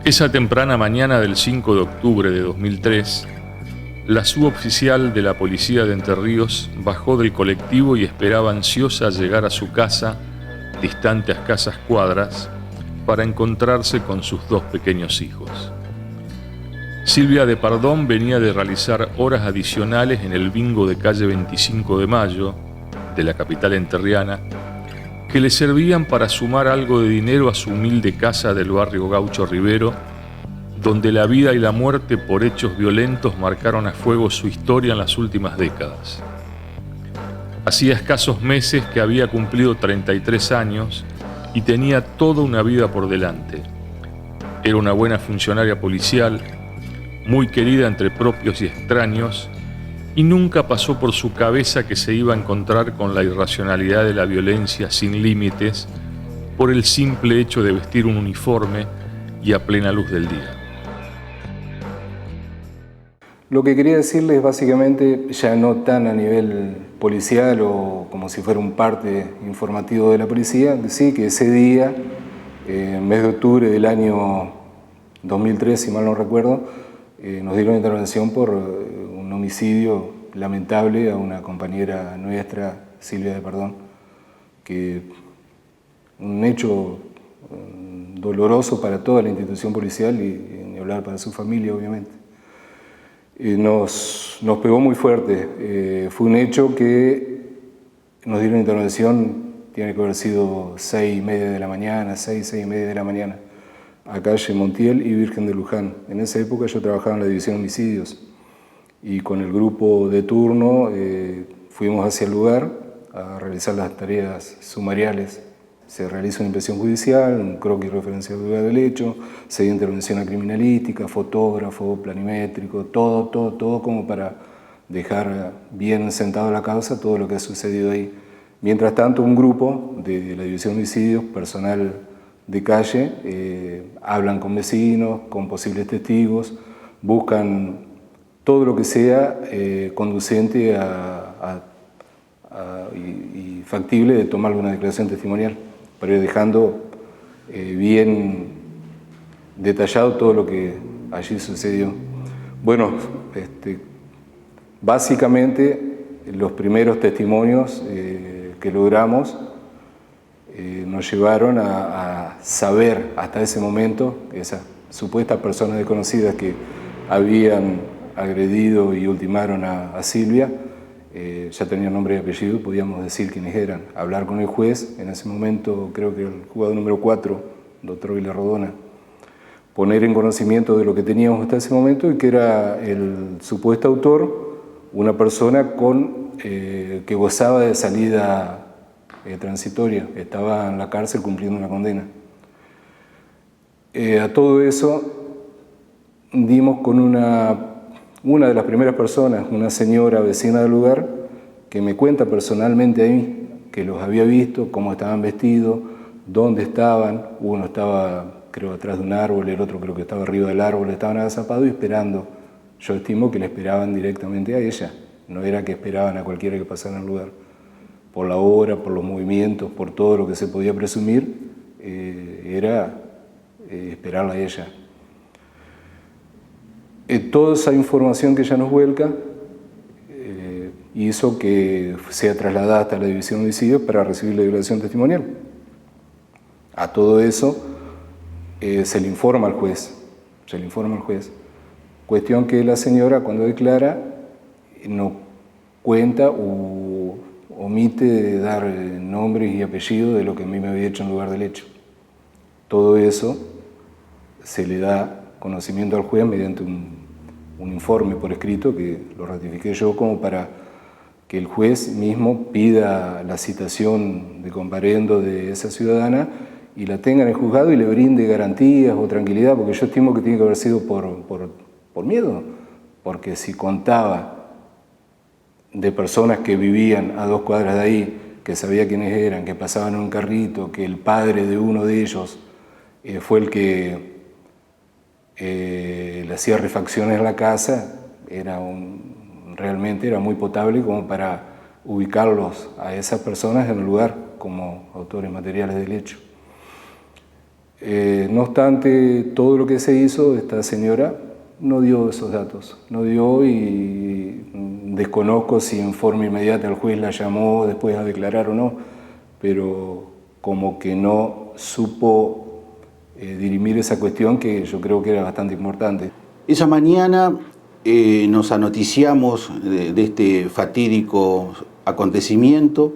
Esa temprana mañana del 5 de octubre de 2003, la suboficial de la policía de Entre Ríos bajó del colectivo y esperaba ansiosa llegar a su casa, distante a escasas cuadras, para encontrarse con sus dos pequeños hijos. Silvia de Pardón venía de realizar horas adicionales en el bingo de calle 25 de Mayo, de la capital entrerriana, que le servían para sumar algo de dinero a su humilde casa del barrio Gaucho Rivero, donde la vida y la muerte por hechos violentos marcaron a fuego su historia en las últimas décadas. Hacía escasos meses que había cumplido 33 años y tenía toda una vida por delante. Era una buena funcionaria policial, muy querida entre propios y extraños, y nunca pasó por su cabeza que se iba a encontrar con la irracionalidad de la violencia sin límites por el simple hecho de vestir un uniforme y a plena luz del día. Lo que quería decirles básicamente, ya no tan a nivel policial o como si fuera un parte informativo de la policía, sí que ese día, mes de octubre del año 2003, si mal no recuerdo, nos dieron intervención por un homicidio lamentable a una compañera nuestra, Silvia de Pardón, que un hecho doloroso para toda la institución policial y ni hablar para su familia, obviamente. Nos pegó muy fuerte. Fue un hecho que nos dieron intervención, tiene que haber sido 6:30 de la mañana, 6:30 de la mañana, a calle Montiel y Virgen de Luján. En esa época yo trabajaba en la división de homicidios y con el grupo de turno fuimos hacia el lugar a realizar las tareas sumariales. Se realiza una inspección judicial, un croquis referencial del lugar del hecho, se dio intervención a criminalística, fotógrafo, planimétrico, todo como para dejar bien sentado la causa todo lo que ha sucedido ahí. Mientras tanto, un grupo de la división de homicidios, personal de calle, hablan con vecinos, con posibles testigos, buscan todo lo que sea conducente y factible de tomar alguna declaración testimonial, para ir dejando bien detallado todo lo que allí sucedió. Bueno, básicamente los primeros testimonios que logramos nos llevaron a saber hasta ese momento esas supuestas personas desconocidas que habían agredido y ultimaron a Silvia, ya tenían nombre y apellido, podíamos decir quiénes eran, hablar con el juez, en ese momento creo que el juzgado número 4, doctor Vila Rodona, poner en conocimiento de lo que teníamos hasta ese momento y que era el supuesto autor, una persona que gozaba de salida transitoria, estaba en la cárcel cumpliendo una condena. A todo eso dimos con una de las primeras personas, una señora vecina del lugar, que me cuenta personalmente a mí que los había visto, cómo estaban vestidos, dónde estaban. Uno estaba, creo, atrás de un árbol, el otro creo que estaba arriba del árbol, estaban agazapados y esperando. Yo estimo que le esperaban directamente a ella, no era que esperaban a cualquiera que pasara en el lugar. Por la hora, por los movimientos, por todo lo que se podía presumir, era esperarla a ella. Toda esa información que ella nos vuelca hizo que sea trasladada hasta la división de homicidios para recibir la declaración testimonial. A todo eso se le informa al juez, cuestión que la señora cuando declara no cuenta o omite dar nombres y apellidos de lo que a mí me había hecho en lugar del hecho. Todo eso se le da conocimiento al juez mediante un informe por escrito que lo ratifiqué yo como para que el juez mismo pida la citación de comparendo de esa ciudadana y la tenga en el juzgado y le brinde garantías o tranquilidad, porque yo estimo que tiene que haber sido por miedo, porque si contaba de personas que vivían a 2 cuadras de ahí, que sabía quiénes eran, que pasaban en un carrito, que el padre de uno de ellos fue el que le hacía refacciones a la casa, realmente era muy potable como para ubicarlos a esas personas en el lugar como autores materiales del hecho. No obstante, todo lo que se hizo, esta señora no dio esos datos, no dio, y desconozco si en forma inmediata el juez la llamó después a declarar o no, pero como que no supo dirimir esa cuestión que yo creo que era bastante importante. Esa mañana nos anoticiamos de este fatídico acontecimiento,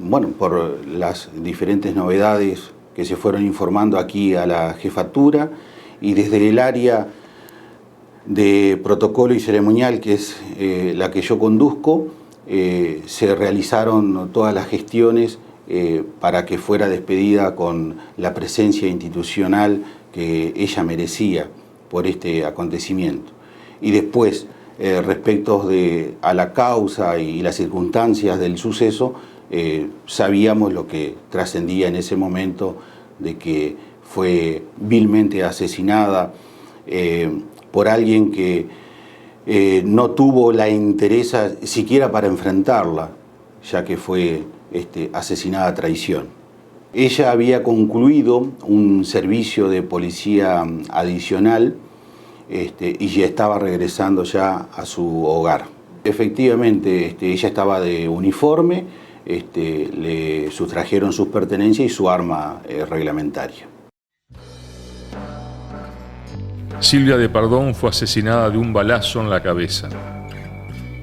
bueno, por las diferentes novedades que se fueron informando aquí a la jefatura, y desde el área de protocolo y ceremonial, que es la que yo conduzco, se realizaron todas las gestiones para que fuera despedida con la presencia institucional que ella merecía por este acontecimiento. Y después, respecto a la causa y las circunstancias del suceso, sabíamos lo que trascendía en ese momento, de que fue vilmente asesinada por alguien que no tuvo la entereza siquiera para enfrentarla, ya que fue asesinada a traición. Ella había concluido un servicio de policía adicional y ya estaba regresando ya a su hogar. Efectivamente, ella estaba de uniforme, le sustrajeron sus pertenencias y su arma reglamentaria. Silvia de Pardón fue asesinada de un balazo en la cabeza.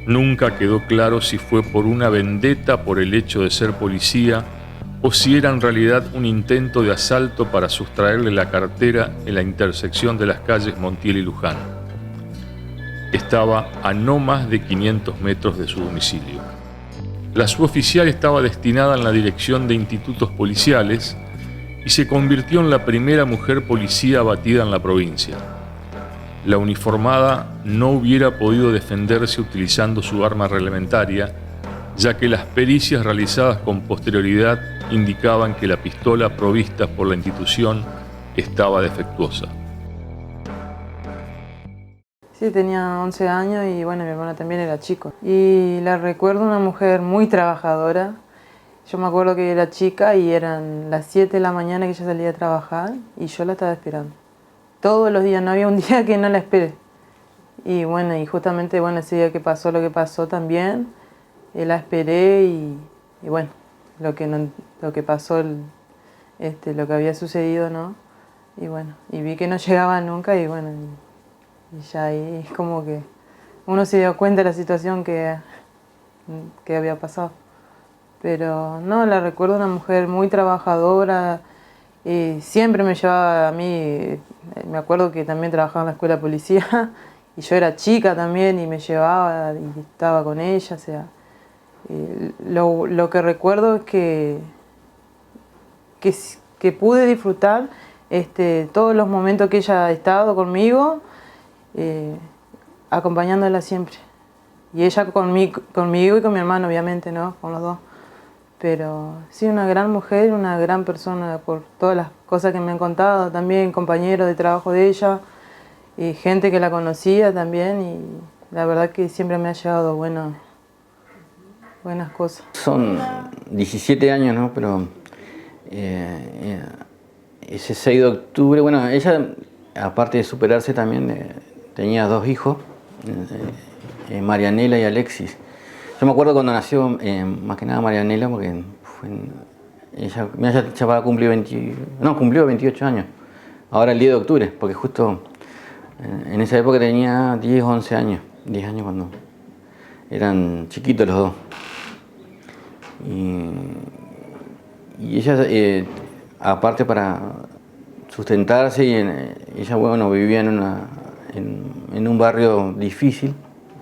Nunca quedó claro si fue por una vendetta por el hecho de ser policía o si era en realidad un intento de asalto para sustraerle la cartera en la intersección de las calles Montiel y Luján. Estaba a no más de 500 metros de su domicilio. La suboficial estaba destinada en la Dirección de Institutos Policiales y se convirtió en la primera mujer policía abatida en la provincia. La uniformada no hubiera podido defenderse utilizando su arma reglamentaria, ya que las pericias realizadas con posterioridad indicaban que la pistola provista por la institución estaba defectuosa. Sí, tenía 11 años y bueno, mi hermana también era chico. Y la recuerdo una mujer muy trabajadora. Yo me acuerdo que era chica y eran las 7 de la mañana que ella salía a trabajar y yo la estaba esperando. Todos los días, no había un día que no la espere. Y bueno, y justamente bueno, ese día que pasó lo que pasó también, la esperé y bueno, lo que pasó, lo que había sucedido, ¿no? Y bueno, y vi que no llegaba nunca y bueno, y ya ahí es como que uno se dio cuenta de la situación que había pasado. Pero no, la recuerdo una mujer muy trabajadora, siempre me llevaba a mí, me acuerdo que también trabajaba en la escuela de policía y yo era chica también y me llevaba y estaba con ella, o sea, lo que recuerdo es que pude disfrutar todos los momentos que ella ha estado conmigo, acompañándola siempre. Y ella conmigo y con mi hermano, obviamente, ¿no? Con los dos. Pero sí, una gran mujer, una gran persona por todas las cosas que me han contado, también compañeros de trabajo de ella, y gente que la conocía también, y la verdad que siempre me ha llegado buenas cosas. Son 17 años, ¿no? Pero ese 6 de octubre, bueno, ella, aparte de superarse también, tenía 2 hijos, Marianela y Alexis. Yo me acuerdo cuando nació, más que nada Marianela, porque ella ya va a cumplir cumplió 28 años, ahora el 10 de octubre, porque justo en esa época tenía 10, 11 años, 10 años cuando eran chiquitos los dos. Y ella, aparte para sustentarse, ella bueno, vivía en un barrio difícil,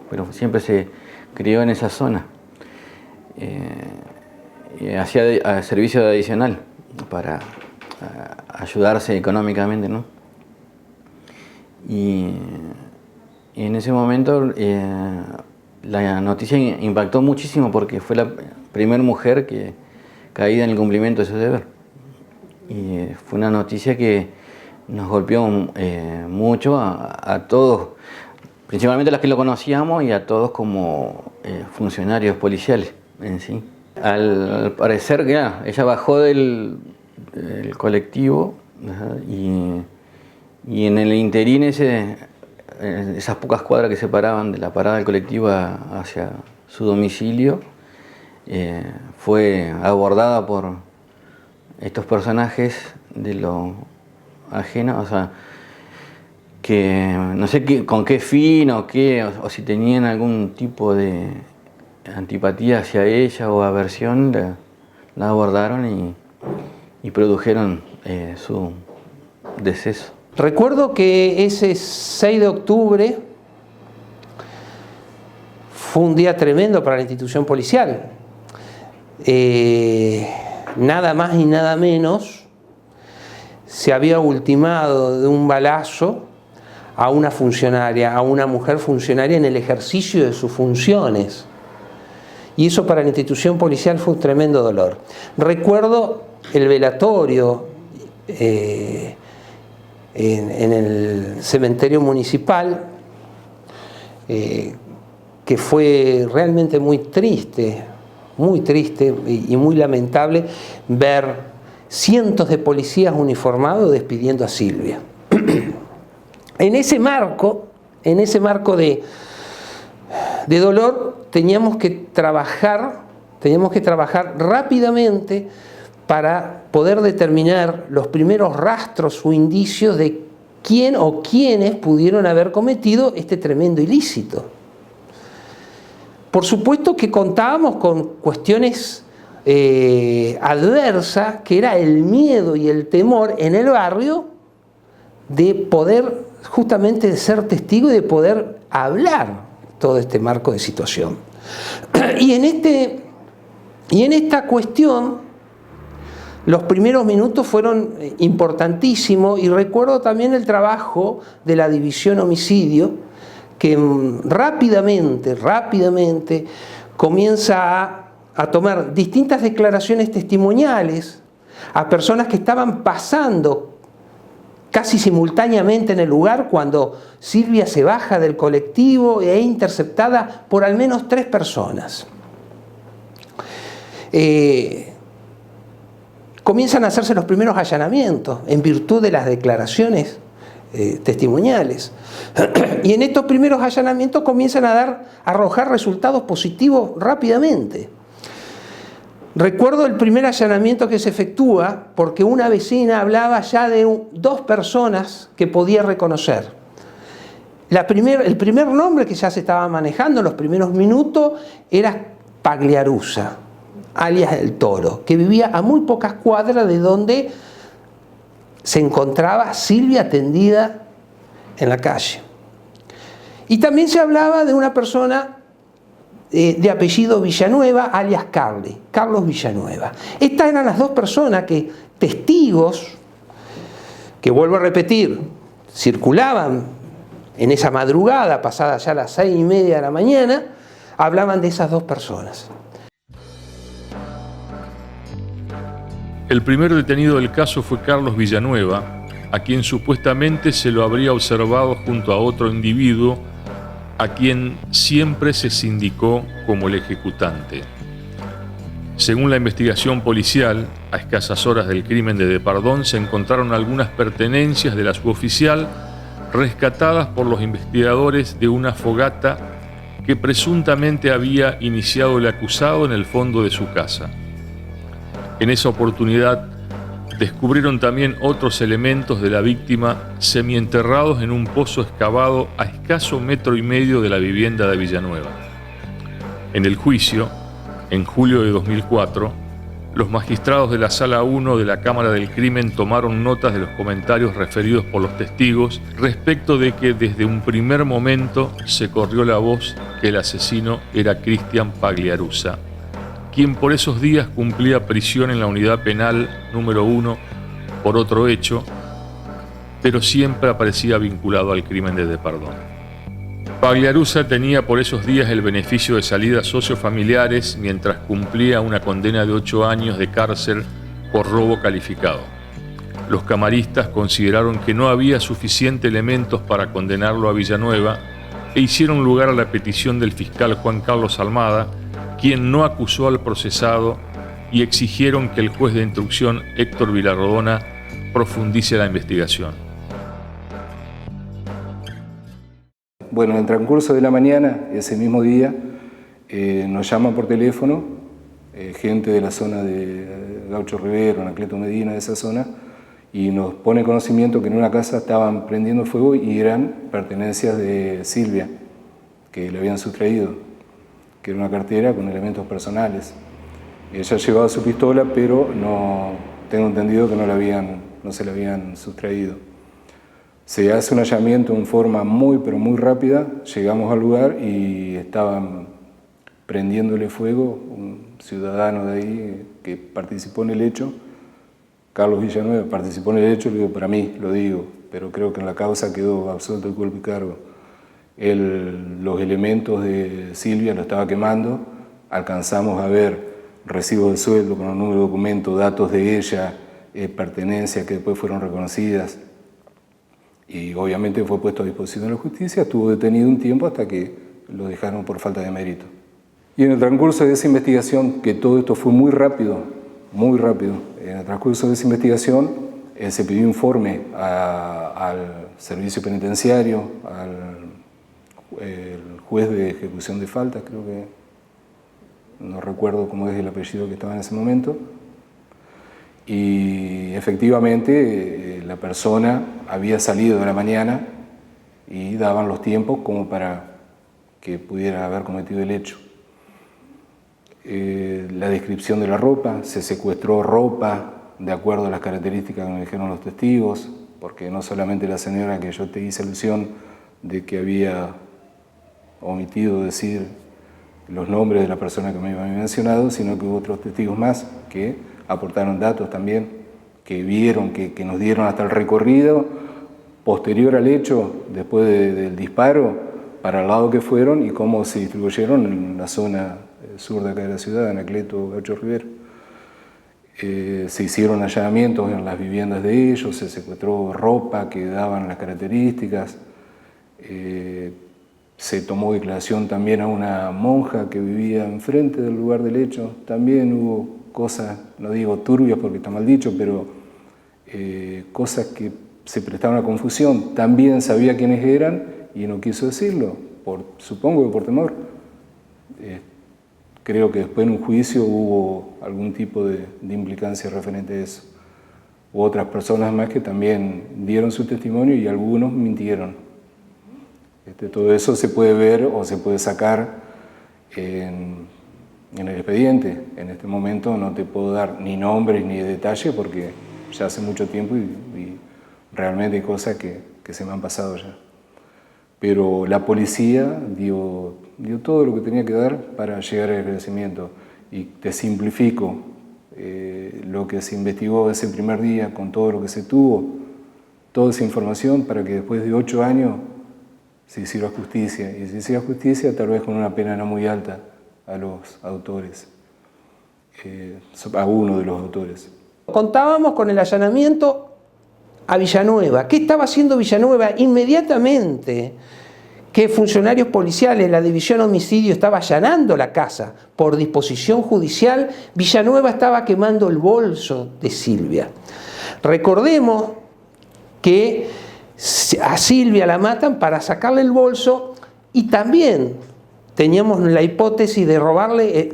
pero siempre se crió en esa zona. Hacía servicio adicional para ayudarse económicamente, ¿no? Y en ese momento la noticia impactó muchísimo porque fue la primera mujer que caída en el cumplimiento de su deber. Y fue una noticia que nos golpeó mucho a todos, principalmente a los que lo conocíamos y a todos como funcionarios policiales en sí. Al parecer, ella bajó del el colectivo, ajá, y en el interín esas pocas cuadras que separaban de la parada del colectivo hacia su domicilio, fue abordada por estos personajes de lo ajeno, o sea, que no sé con qué fin o si tenían algún tipo de antipatía hacia ella o aversión, la abordaron y produjeron su deceso. Recuerdo que ese 6 de octubre fue un día tremendo para la institución policial. Nada más y nada menos se había ultimado de un balazo a una funcionaria, a una mujer funcionaria en el ejercicio de sus funciones. Y eso para la institución policial fue un tremendo dolor. Recuerdo el velatorio en el cementerio municipal, que fue realmente muy triste y muy lamentable ver cientos de policías uniformados despidiendo a Silvia. En ese marco de dolor teníamos que trabajar rápidamente para poder determinar los primeros rastros o indicios de quién o quiénes pudieron haber cometido este tremendo ilícito. Por supuesto que contábamos con cuestiones adversas, que era el miedo y el temor en el barrio de poder justamente de ser testigo y de poder hablar todo este marco de situación. Y en esta cuestión los primeros minutos fueron importantísimos, y recuerdo también el trabajo de la división homicidio, que rápidamente comienza a tomar distintas declaraciones testimoniales a personas que estaban pasando casi simultáneamente en el lugar cuando Silvia se baja del colectivo e es interceptada por al menos 3 personas. Comienzan a hacerse los primeros allanamientos en virtud de las declaraciones testimoniales. Y en estos primeros allanamientos comienzan a arrojar resultados positivos rápidamente. Recuerdo el primer allanamiento que se efectúa porque una vecina hablaba ya de 2 personas que podía reconocer. El primer nombre que ya se estaba manejando en los primeros minutos era Pagliarusa, alias El Toro, que vivía a muy pocas cuadras de donde se encontraba Silvia tendida en la calle. Y también se hablaba de una persona de apellido Villanueva, alias Carlos Villanueva. Estas eran las 2 personas testigos, que vuelvo a repetir, circulaban en esa madrugada, pasada ya las 6:30 de la mañana, hablaban de esas 2 personas. El primer detenido del caso fue Carlos Villanueva, a quien supuestamente se lo habría observado junto a otro individuo a quien siempre se sindicó como el ejecutante. Según la investigación policial, a escasas horas del crimen de Depardón se encontraron algunas pertenencias de la suboficial rescatadas por los investigadores de una fogata que presuntamente había iniciado el acusado en el fondo de su casa. En esa oportunidad descubrieron también otros elementos de la víctima semienterrados en un pozo excavado a escaso 1,5 metros de la vivienda de Villanueva. En el juicio, en julio de 2004, los magistrados de la Sala 1 de la Cámara del Crimen tomaron notas de los comentarios referidos por los testigos respecto de que desde un primer momento se corrió la voz que el asesino era Cristian Pagliarusa, quien por esos días cumplía prisión en la unidad penal número 1 por otro hecho, pero siempre aparecía vinculado al crimen de Depardón. Pagliarusa tenía por esos días el beneficio de salidas sociofamiliares mientras cumplía una condena de 8 años de cárcel por robo calificado. Los camaristas consideraron que no había suficientes elementos para condenarlo a Villanueva e hicieron lugar a la petición del fiscal Juan Carlos Almada, quien no acusó al procesado y exigieron que el juez de instrucción Héctor Villarrodona profundice la investigación. Bueno, en el transcurso de la mañana, ese mismo día, nos llaman por teléfono, gente de la zona de Gaucho Rivero, Anacleto Medina, de esa zona, y nos pone conocimiento que en una casa estaban prendiendo fuego y eran pertenencias de Silvia, que le habían sustraído, que era una cartera con elementos personales. Ella llevaba su pistola, pero no, tengo entendido que no se la habían sustraído. Se hace un allanamiento en forma muy, pero muy rápida. Llegamos al lugar y estaban prendiéndole fuego un ciudadano de ahí que participó en el hecho, Carlos Villanueva, participó en el hecho, lo digo para mí, lo digo, pero creo que en la causa quedó absuelto de culpa y cargo. Los elementos de Silvia lo estaba quemando, alcanzamos a ver recibos de sueldo con un número de documento, datos de ella, pertenencias que después fueron reconocidas, y obviamente fue puesto a disposición de la justicia. Estuvo detenido un tiempo hasta que lo dejaron por falta de mérito. Y en el transcurso de esa investigación, que todo esto fue muy rápido, en el transcurso de esa investigación se pidió informe al servicio penitenciario, el juez de ejecución de faltas, creo que, no recuerdo cómo es el apellido que estaba en ese momento, y efectivamente la persona había salido de la mañana y daban los tiempos como para que pudiera haber cometido el hecho. La descripción de la ropa, se secuestró ropa de acuerdo a las características que nos dijeron los testigos, porque no solamente la señora que yo te hice alusión de que había omitido decir los nombres de la persona que me había mencionado, sino que hubo otros testigos más que aportaron datos también, que vieron, que nos dieron hasta el recorrido posterior al hecho, después del disparo, para el lado que fueron y cómo se distribuyeron en la zona sur de acá de la ciudad, Anacleto, Gaucho Rivero. Se hicieron allanamientos en las viviendas de ellos, se secuestró ropa que daban las características, se tomó declaración también a una monja que vivía enfrente del lugar del hecho. También hubo cosas, no digo turbias porque está mal dicho, pero cosas que se prestaban a confusión. También sabía quiénes eran y no quiso decirlo, supongo que por temor. Creo que después en un juicio hubo algún tipo de implicancia referente a eso. Hubo otras personas más que también dieron su testimonio y algunos mintieron. Todo eso se puede ver o se puede sacar en el expediente. En este momento no te puedo dar ni nombres ni detalles porque ya hace mucho tiempo y realmente hay cosas que se me han pasado ya. Pero la policía dio todo lo que tenía que dar para llegar al esclarecimiento. Y te simplifico lo que se investigó ese primer día con todo lo que se tuvo, toda esa información para que después de 8 años se hiciera justicia. Y se hiciera justicia tal vez con una pena no muy alta a los autores, a uno de los autores. Contábamos con el allanamiento a Villanueva. ¿Qué estaba haciendo Villanueva? Inmediatamente que funcionarios policiales, la división homicidio, estaba allanando la casa por disposición judicial, Villanueva estaba quemando el bolso de Silvia. Recordemos que a Silvia la matan para sacarle el bolso y también teníamos la hipótesis de robarle,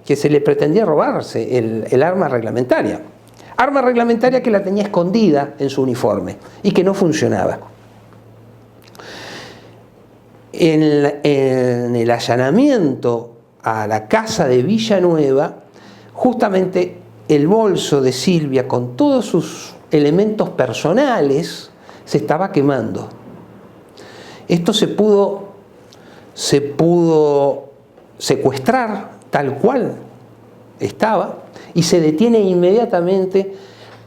que se le pretendía robarse el arma reglamentaria. Arma reglamentaria que la tenía escondida en su uniforme y que no funcionaba. En el allanamiento a la casa de Villanueva, justamente el bolso de Silvia con todos sus elementos personales se estaba quemando. Esto se pudo secuestrar tal cual estaba y se detiene inmediatamente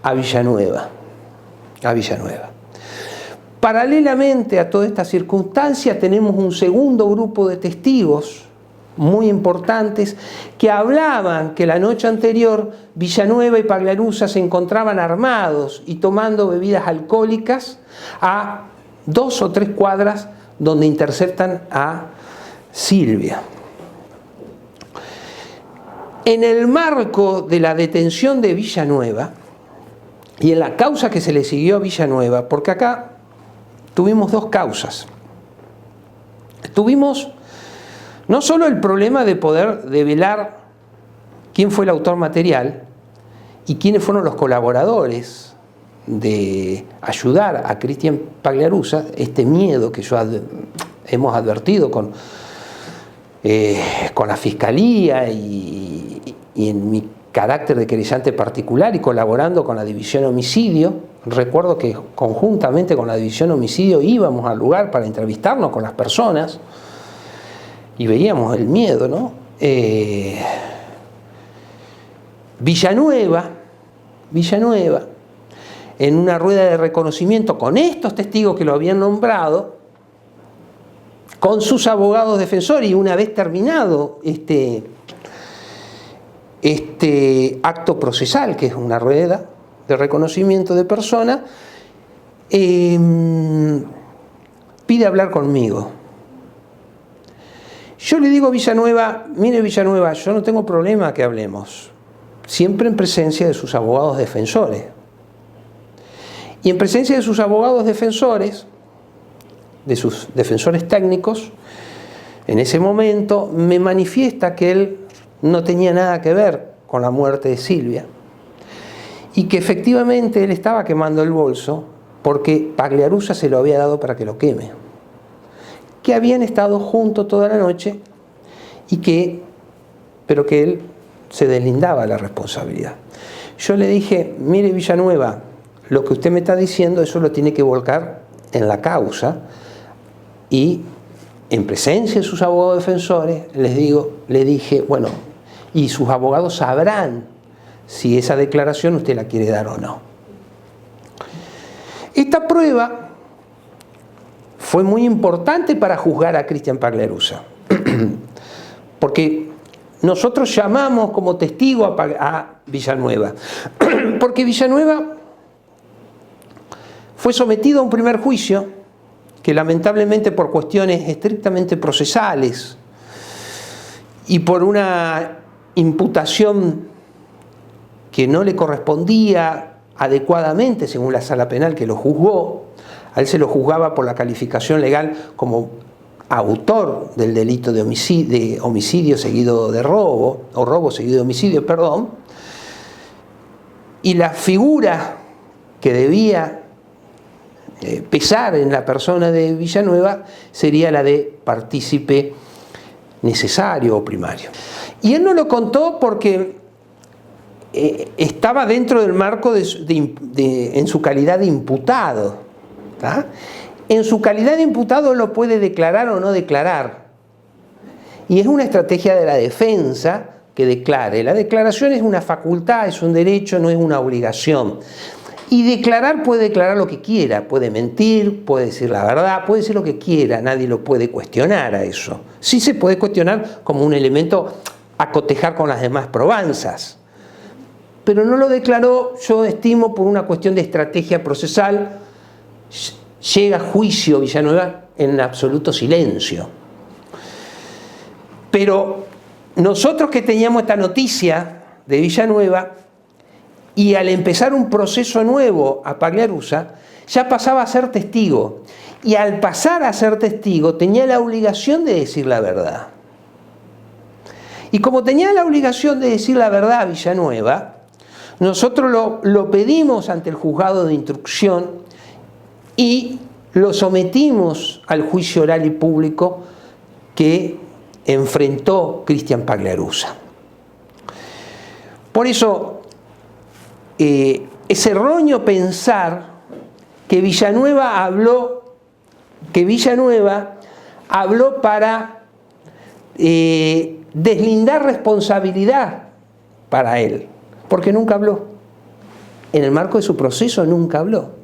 a Villanueva. Paralelamente a toda esta circunstancia tenemos un segundo grupo de testigos muy importantes que hablaban que la noche anterior Villanueva y Pagliarusa se encontraban armados y tomando bebidas alcohólicas a 2 o 3 cuadras donde interceptan a Silvia. En el marco de la detención de Villanueva y en la causa que se le siguió a Villanueva, porque acá tuvimos dos causas. Tuvimos no solo el problema de poder develar quién fue el autor material y quiénes fueron los colaboradores de ayudar a Cristian Pagliarusa, este miedo que hemos advertido con la Fiscalía y en mi carácter de querellante particular y colaborando con la División Homicidio. Recuerdo que conjuntamente con la División Homicidio íbamos al lugar para entrevistarnos con las personas y veíamos el miedo, ¿no? Villanueva, en una rueda de reconocimiento con estos testigos que lo habían nombrado, con sus abogados defensores, y una vez terminado este acto procesal, que es una rueda de reconocimiento de persona, pide hablar conmigo. Yo le digo a Villanueva, mire Villanueva, yo no tengo problema que hablemos, siempre en presencia de sus abogados defensores. Y en presencia de sus abogados defensores, de sus defensores técnicos, en ese momento me manifiesta que él no tenía nada que ver con la muerte de Silvia y que efectivamente él estaba quemando el bolso porque Pagliarusa se lo había dado para que lo queme, que habían estado juntos toda la noche pero que él se deslindaba de la responsabilidad. Yo le dije, mire Villanueva, lo que usted me está diciendo, eso lo tiene que volcar en la causa, y en presencia de sus abogados defensores le dije, bueno, y sus abogados sabrán si esa declaración usted la quiere dar o no. Esta prueba fue muy importante para juzgar a Cristian Pagliarusa, porque nosotros llamamos como testigo a Villanueva, porque Villanueva fue sometido a un primer juicio que lamentablemente por cuestiones estrictamente procesales y por una imputación que no le correspondía adecuadamente según la sala penal que lo juzgó, a él se lo juzgaba por la calificación legal como autor del delito de homicidio seguido de robo, o robo seguido de homicidio, perdón, y la figura que debía pesar en la persona de Villanueva sería la de partícipe necesario o primario. Y él no lo contó porque estaba dentro del marco en su calidad de imputado. ¿Tá? En su calidad de imputado lo puede declarar o no declarar. Y es una estrategia de la defensa que declare. La declaración es una facultad, es un derecho, no es una obligación. Y declarar puede declarar lo que quiera, puede mentir, puede decir la verdad, puede decir lo que quiera, nadie lo puede cuestionar a eso. Sí se puede cuestionar como un elemento a cotejar con las demás probanzas. Pero no lo declaró, yo estimo, por una cuestión de estrategia procesal. Llega a juicio Villanueva en absoluto silencio. Pero nosotros que teníamos esta noticia de Villanueva, y al empezar un proceso nuevo a Pagliarusa, ya pasaba a ser testigo. Y al pasar a ser testigo, tenía la obligación de decir la verdad. Y como tenía la obligación de decir la verdad a Villanueva, nosotros lo pedimos ante el juzgado de instrucción y lo sometimos al juicio oral y público que enfrentó Cristian Pagliarusa. Por eso, es erróneo pensar que Villanueva habló para deslindar responsabilidad para él, porque nunca habló. En el marco de su proceso nunca habló.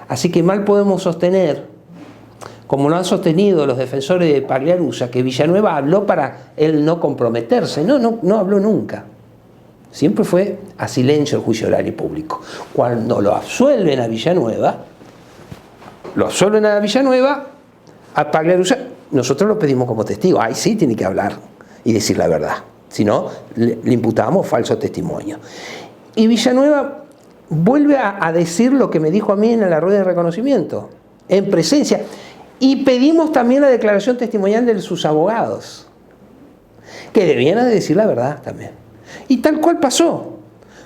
Así que mal podemos sostener, como lo han sostenido los defensores de Pagliarusa, que Villanueva habló para él no comprometerse. No habló nunca. Siempre fue a silencio el juicio oral y público. Cuando lo absuelven a Villanueva, a Pagliarusa, nosotros lo pedimos como testigo. Ahí sí tiene que hablar y decir la verdad. si no, le imputábamos falso testimonio. Y Villanueva vuelve a decir lo que me dijo a mí en la rueda de reconocimiento, en presencia. Y pedimos también la declaración testimonial de sus abogados, que debían de decir la verdad también. Y tal cual pasó.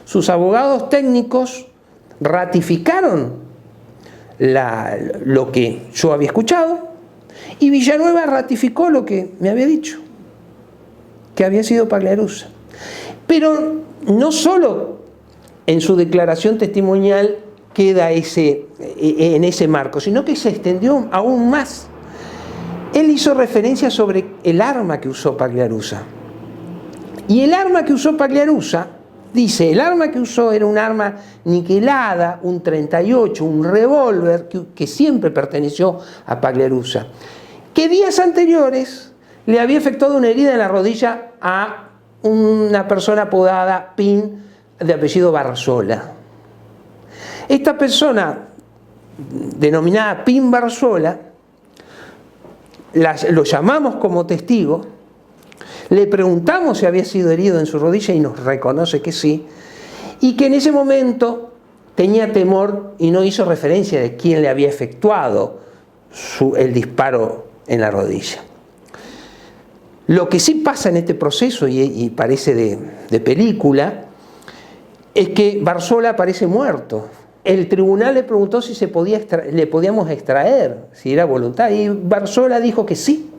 Sus abogados técnicos ratificaron lo que yo había escuchado, y Villanueva ratificó lo que me había dicho, que había sido Pagliarusa. Pero no solo en su declaración testimonial queda en ese marco, sino que se extendió aún más. Él hizo referencia sobre el arma que usó Pagliarusa. Y el arma que usó Pagliarusa, dice, el arma que usó era un arma niquelada, un 38, un revólver que siempre perteneció a Pagliarusa, que días anteriores le había efectuado una herida en la rodilla a una persona apodada Pin, de apellido Barzola. Esta persona, denominada Pin Barzola, lo llamamos como testigo, le preguntamos si había sido herido en su rodilla y nos reconoce que sí, y que en ese momento tenía temor y no hizo referencia de quién le había efectuado el disparo en la rodilla. Lo que sí pasa en este proceso, y parece de película, es que Barzola aparece muerto. El tribunal le preguntó si le podíamos extraer, si era voluntad, y Barzola dijo que sí,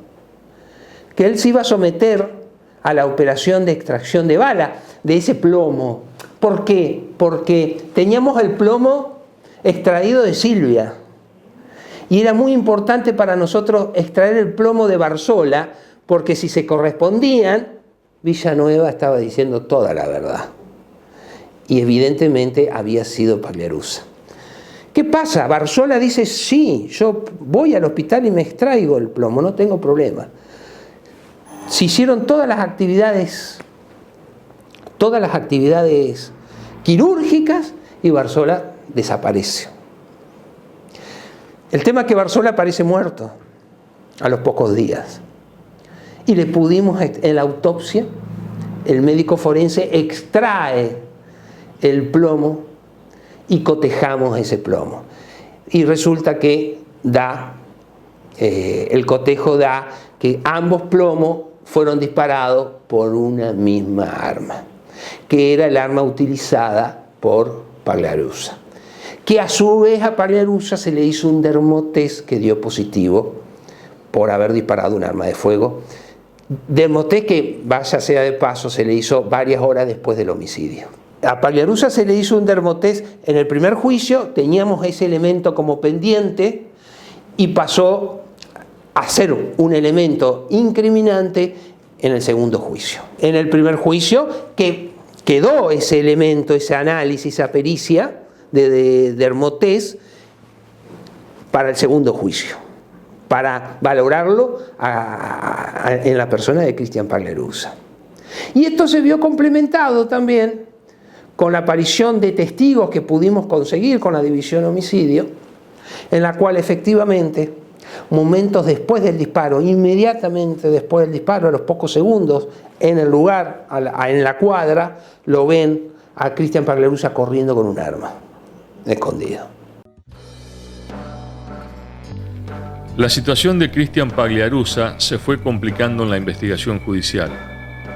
que él se iba a someter a la operación de extracción de bala, de ese plomo. ¿Por qué? Porque teníamos el plomo extraído de Silvia, y era muy importante para nosotros extraer el plomo de Barzola, porque si se correspondían, Villanueva estaba diciendo toda la verdad. Y evidentemente había sido Pagliarusa. ¿Qué pasa? Barzola dice, sí, yo voy al hospital y me extraigo el plomo, no tengo problema. Se hicieron todas las actividades quirúrgicas y Barzola desaparece. El tema es que Barzola aparece muerto a los pocos días. Y le pudimos, en la autopsia, el médico forense extrae el plomo y cotejamos ese plomo. Y resulta que el cotejo da que ambos plomos fueron disparados por una misma arma, que era el arma utilizada por Pagliarusa. Que a su vez a Pagliarusa se le hizo un dermotest que dio positivo por haber disparado un arma de fuego. Dermotest que, vaya sea de paso, se le hizo varias horas después del homicidio. A Pagliarusa se le hizo un dermotest en el primer juicio, teníamos ese elemento como pendiente y pasó a ser un elemento incriminante en el segundo juicio. En el primer juicio que quedó ese elemento, ese análisis, esa pericia de dermotest para el segundo juicio, para valorarlo en la persona de Cristian Pagliarusa. Y esto se vio complementado también con la aparición de testigos que pudimos conseguir con la división homicidio, en la cual efectivamente, momentos después del disparo, inmediatamente después del disparo, a los pocos segundos, en el lugar, en la cuadra, lo ven a Cristian Pagliarusa corriendo con un arma, escondido. La situación de Cristian Pagliarusa se fue complicando en la investigación judicial,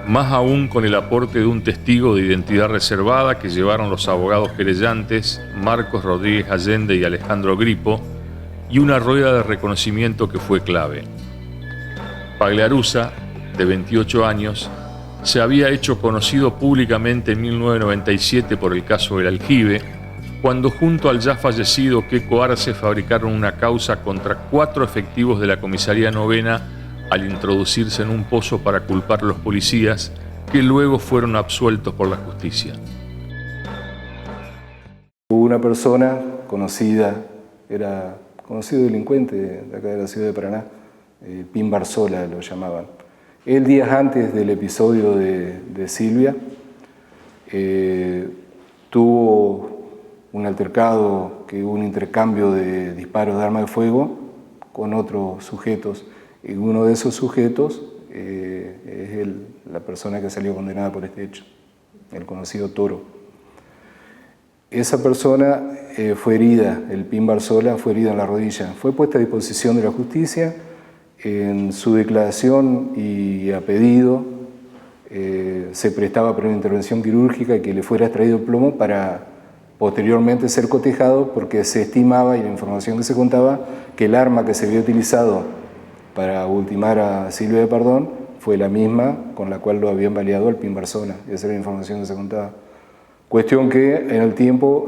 más aún con el aporte de un testigo de identidad reservada que llevaron los abogados querellantes Marcos Rodríguez Allende y Alejandro Gripo, y una rueda de reconocimiento que fue clave. Pagliarusa, de 28 años, se había hecho conocido públicamente en 1997 por el caso del Aljibe, cuando junto al ya fallecido Queco Arce fabricaron una causa contra 4 efectivos de la Comisaría Novena al introducirse en un pozo para culpar a los policías, que luego fueron absueltos por la justicia. Hubo una persona conocida, era conocido delincuente de acá de la ciudad de Paraná, Pin Barzola lo llamaban. Él, días antes del episodio de Silvia, tuvo un altercado, que hubo un intercambio de disparos de arma de fuego con otros sujetos. Y uno de esos sujetos es la persona que salió condenada por este hecho, el conocido Toro. Esa persona fue herida, el Pin Barzola fue herida en la rodilla. Fue puesta a disposición de la justicia. En su declaración y a pedido se prestaba para una intervención quirúrgica y que le fuera extraído el plomo para posteriormente ser cotejado, porque se estimaba, y la información que se contaba, que el arma que se había utilizado para ultimar a Silvia de Pardón fue la misma con la cual lo habían baleado al Pin Barzola. Esa era la información que se contaba. Cuestión que en el tiempo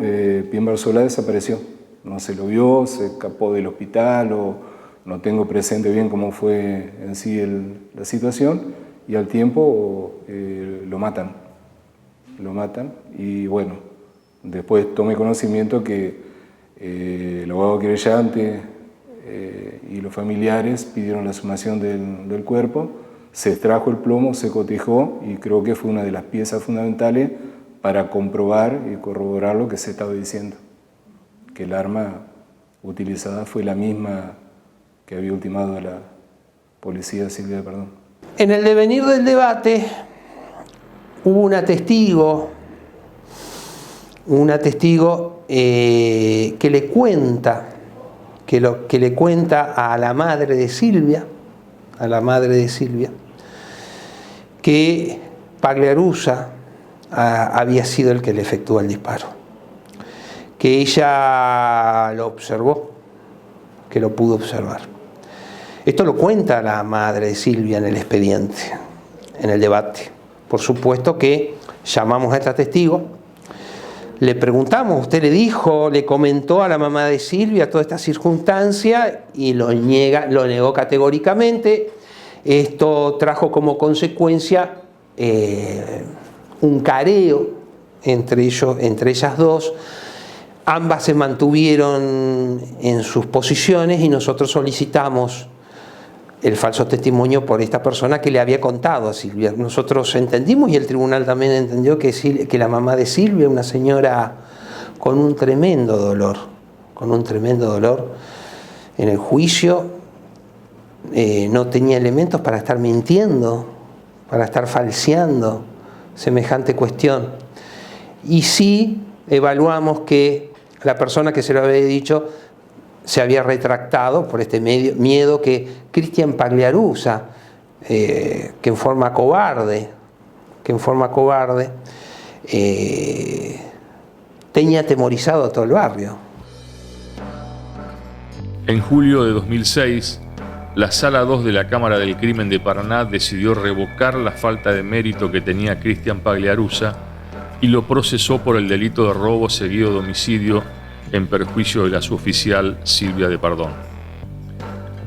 Pin Barzola desapareció. No se lo vio, se escapó del hospital o no tengo presente bien cómo fue en sí la situación, y al tiempo lo matan y bueno, después tomé conocimiento que el abogado querellante y los familiares pidieron la exhumación del cuerpo, se extrajo el plomo, se cotejó y creo que fue una de las piezas fundamentales para comprobar y corroborar lo que se estaba diciendo, que el arma utilizada fue la misma que había ultimado a la policía Silvia de Pardón. En el devenir del debate hubo una testigo que le cuenta a la madre de Silvia, que Pagliarusa había sido el que le efectuó el disparo, que ella lo observó, que lo pudo observar. Esto lo cuenta la madre de Silvia en el expediente, en el debate. Por supuesto que llamamos a esta testigo, le preguntamos, usted le comentó a la mamá de Silvia toda esta circunstancia, y lo negó categóricamente. Esto trajo como consecuencia un careo entre ellas dos. Ambas se mantuvieron en sus posiciones y nosotros solicitamos el falso testimonio por esta persona que le había contado a Silvia. Nosotros entendimos, y el tribunal también entendió, que la mamá de Silvia, una señora con un tremendo dolor en el juicio, no tenía elementos para estar mintiendo, para estar falseando semejante cuestión. Y sí evaluamos que la persona que se lo había dicho se había retractado por este miedo que Cristian Pagliarusa, que en forma cobarde, tenía atemorizado a todo el barrio. En julio de 2006, la Sala 2 de la Cámara del Crimen de Paraná decidió revocar la falta de mérito que tenía Cristian Pagliarusa y lo procesó por el delito de robo seguido de homicidio en perjuicio de la suboficial Silvia de Pardón.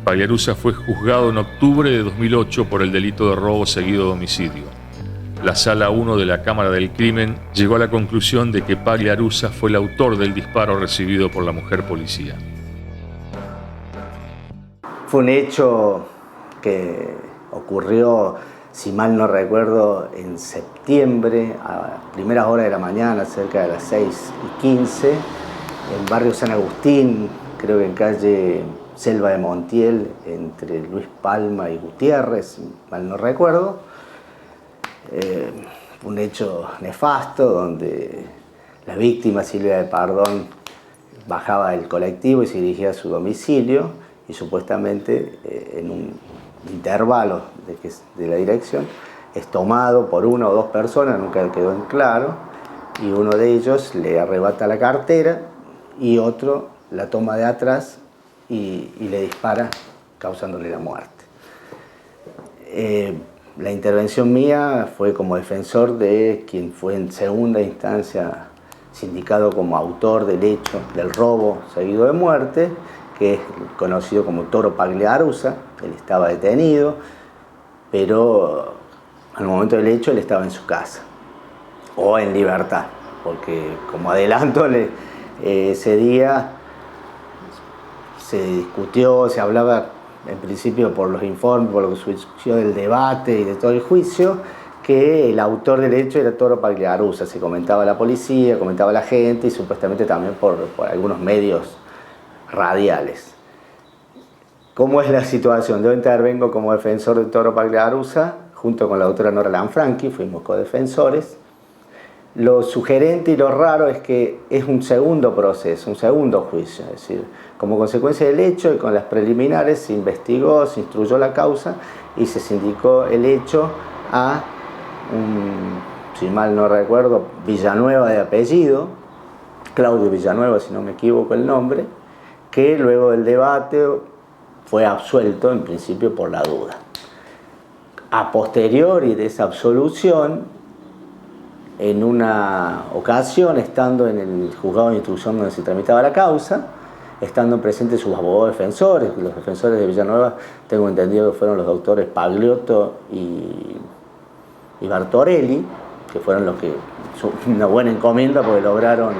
Pagliarusa fue juzgado en octubre de 2008 por el delito de robo seguido de homicidio. La Sala 1 de la Cámara del Crimen llegó a la conclusión de que Pagliarusa fue el autor del disparo recibido por la mujer policía. Fue un hecho que ocurrió, si mal no recuerdo, en septiembre, a primeras horas de la mañana, cerca de las 6:15, en barrio San Agustín, creo que en calle Selva de Montiel, entre Luis Palma y Gutiérrez, mal no recuerdo. Un hecho nefasto donde la víctima, Silvia de Pardón, bajaba del colectivo y se dirigía a su domicilio, y supuestamente en un intervalo de la dirección es tomado por una o dos personas, nunca quedó en claro, y uno de ellos le arrebata la cartera y otro la toma de atrás y le dispara, causándole la muerte. La intervención mía fue como defensor de quien fue en segunda instancia sindicado como autor del hecho del robo seguido de muerte, que es conocido como Toro Pagliarusa. Él estaba detenido, pero al momento del hecho él estaba en su casa o en libertad, porque como adelanto ese día se discutió, se hablaba en principio por los informes, por lo que surgió del debate y de todo el juicio, que el autor del hecho era Toro Pagliarusa. Se comentaba a la policía, comentaba a la gente y supuestamente también por algunos medios radiales. ¿Cómo es la situación? Yo intervengo como defensor de Toro Pagliarusa, junto con la doctora Nora Lanfranchi, fuimos codefensores. Lo sugerente y lo raro es que es un segundo proceso, un segundo juicio. Es decir, como consecuencia del hecho y con las preliminares se investigó, se instruyó la causa y se sindicó el hecho a si mal no recuerdo, Villanueva de apellido, Claudio Villanueva, si no me equivoco el nombre, que luego del debate fue absuelto en principio por la duda. A posteriori de esa absolución, en una ocasión, estando en el juzgado de instrucción donde se tramitaba la causa, estando presentes sus abogados defensores, los defensores de Villanueva, tengo entendido que fueron los doctores Pagliotto y Bartorelli, que fueron los que, una buena encomienda porque lograron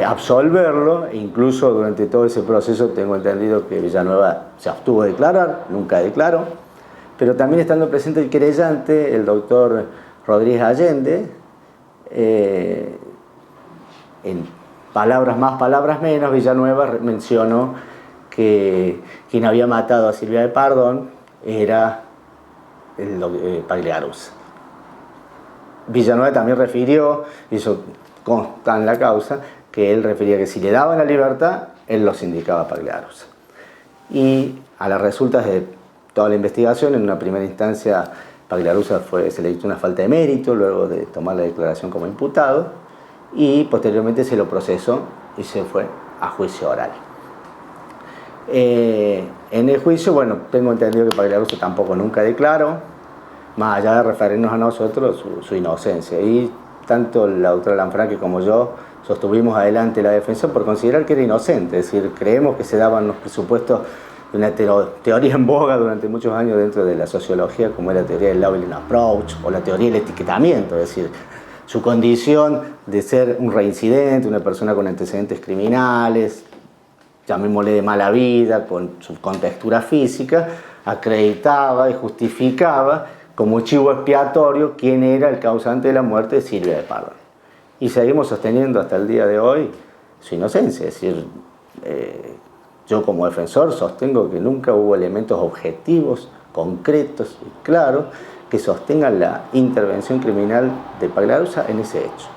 absolverlo, e incluso durante todo ese proceso tengo entendido que Villanueva se abstuvo de declarar, nunca declaró, pero también estando presente el querellante, el doctor Rodríguez Allende, en palabras más, palabras menos, Villanueva mencionó que quien había matado a Silvia de Pardón era el Pagliarusa. Villanueva también refirió, y eso consta en la causa, que él refería que si le daban la libertad, él los indicaba a Pagliarusa. Y a las resultas de toda la investigación, en una primera instancia Pagliarusa se le dictó una falta de mérito luego de tomar la declaración como imputado, y posteriormente se lo procesó y se fue a juicio oral. En el juicio, bueno, tengo entendido que Pagliarusa tampoco nunca declaró, más allá de referirnos a nosotros su inocencia. Y tanto la doctora Lanfranchi como yo sostuvimos adelante la defensa por considerar que era inocente, es decir, creemos que se daban los presupuestos de una teoría en boga durante muchos años dentro de la sociología, como es la teoría del labeling approach o la teoría del etiquetamiento, es decir, su condición de ser un reincidente, una persona con antecedentes criminales, llamémosle de mala vida, con su contextura física, acreditaba y justificaba como chivo expiatorio quién era el causante de la muerte de Silvia de Pardón. Y seguimos sosteniendo hasta el día de hoy su inocencia, es decir, yo como defensor sostengo que nunca hubo elementos objetivos, concretos y claros que sostengan la intervención criminal de Pagliarusa en ese hecho.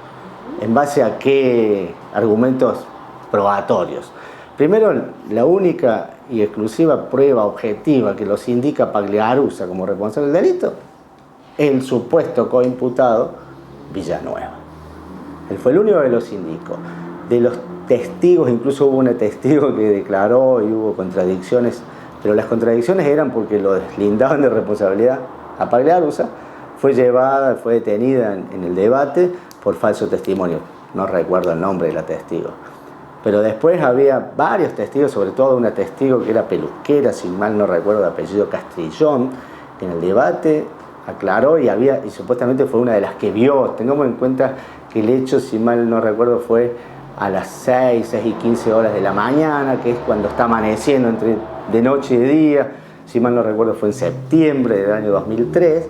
¿En base a qué argumentos probatorios? Primero, la única y exclusiva prueba objetiva que los indica Pagliarusa como responsable del delito es el supuesto coimputado Villanueva. Él fue el único que los indicó. De los testigos, incluso hubo un testigo que declaró y hubo contradicciones, pero las contradicciones eran porque lo deslindaban de responsabilidad a Pagliarusa. Fue detenida en el debate por falso testimonio. No recuerdo el nombre de la testigo. Pero después había varios testigos, sobre todo una testigo que era peluquera, si mal no recuerdo, de apellido Castrillón, que en el debate aclaró y supuestamente fue una de las que vio. Tengamos en cuenta que el hecho, si mal no recuerdo, fue a las 6 y 15 horas de la mañana, que es cuando está amaneciendo entre de noche y de día. Si mal no recuerdo, fue en septiembre del año 2003.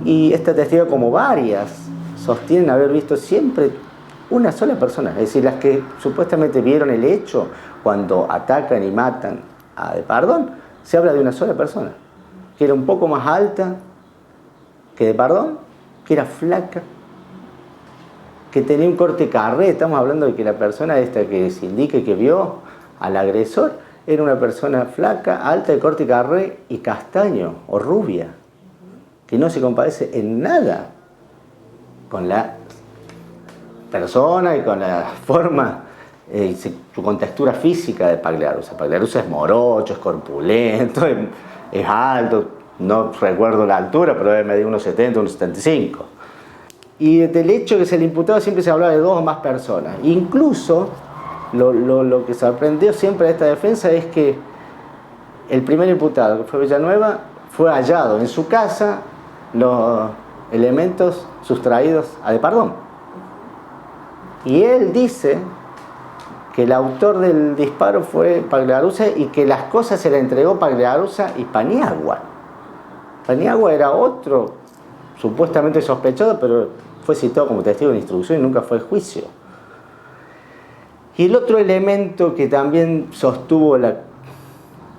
Y esta testigo, como varias, sostienen haber visto siempre una sola persona, es decir, las que supuestamente vieron el hecho cuando atacan y matan a De Pardón, se habla de una sola persona, que era un poco más alta que De Pardón, que era flaca, que tenía un corte carré. Estamos hablando de que la persona esta que se indica y que vio al agresor era una persona flaca, alta, de corte carré y castaño o rubia, que no se compadece en nada con la persona y con la forma su contextura física de Pagliarusa. Pagliarusa es morocho, es corpulento, es alto, no recuerdo la altura, pero debe medir unos 70, unos 75. Y del hecho que se le imputaba siempre se hablaba de 2 o más personas. Incluso lo que sorprendió siempre a esta defensa es que el primer imputado, que fue Villanueva, fue hallado en su casa los elementos sustraídos a De Pardón. Y él dice que el autor del disparo fue Pagliarusa y que las cosas se le entregó Pagliarusa y Paniagua. Paniagua era otro supuestamente sospechado, pero fue citado como testigo de instrucción y nunca fue a juicio. Y el otro elemento que también sostuvo la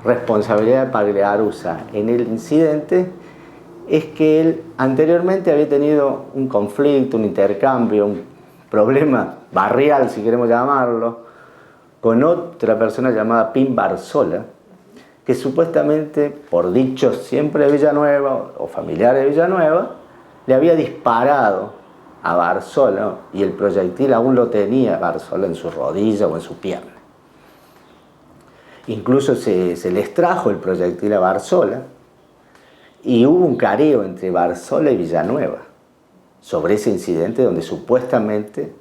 responsabilidad de Pagliarusa en el incidente es que él anteriormente había tenido un conflicto, un intercambio, un problema barrial, si queremos llamarlo, con otra persona llamada Pim Barzola, que supuestamente, por dichos siempre de Villanueva o familiares de Villanueva, le había disparado a Barzola y el proyectil aún lo tenía Barzola en su rodilla o en su pierna. Incluso se le extrajo el proyectil a Barzola y hubo un careo entre Barzola y Villanueva sobre ese incidente donde supuestamente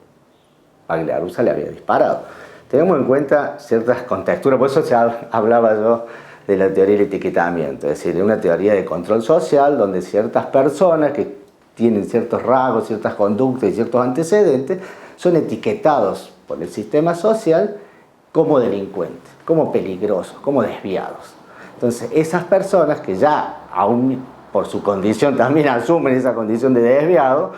Pagliarusa le había disparado. Tenemos en cuenta ciertas contexturas, por eso hablaba yo de la teoría del etiquetamiento, es decir, de una teoría de control social donde ciertas personas que tienen ciertos rasgos, ciertas conductas y ciertos antecedentes son etiquetados por el sistema social como delincuentes, como peligrosos, como desviados. Entonces, esas personas que ya, aún por su condición, también asumen esa condición de desviado,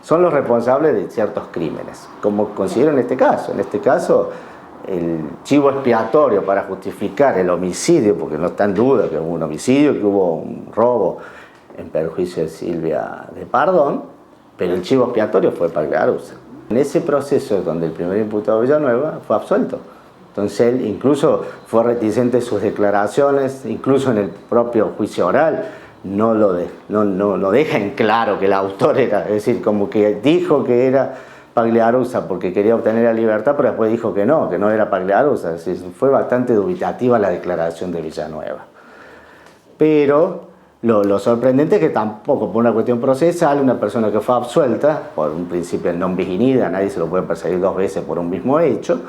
son los responsables de ciertos crímenes, como considero en este caso. En este caso, el chivo expiatorio para justificar el homicidio, porque no está en duda que hubo un homicidio, que hubo un robo en perjuicio de Silvia de Pardón, pero el chivo expiatorio fue Pagliarusa. En ese proceso donde el primer imputado Villanueva fue absuelto. Entonces él incluso fue reticente de sus declaraciones, incluso en el propio juicio oral no lo deja en claro que el autor era, es decir, como que dijo que era Pagliarusa porque quería obtener la libertad, pero después dijo que no era Pagliarusa. Es decir, fue bastante dubitativa la declaración de Villanueva. Pero lo sorprendente es que tampoco, por una cuestión procesal, una persona que fue absuelta, por un principio de non bis in idem, nadie se lo puede perseguir dos veces por un mismo hecho,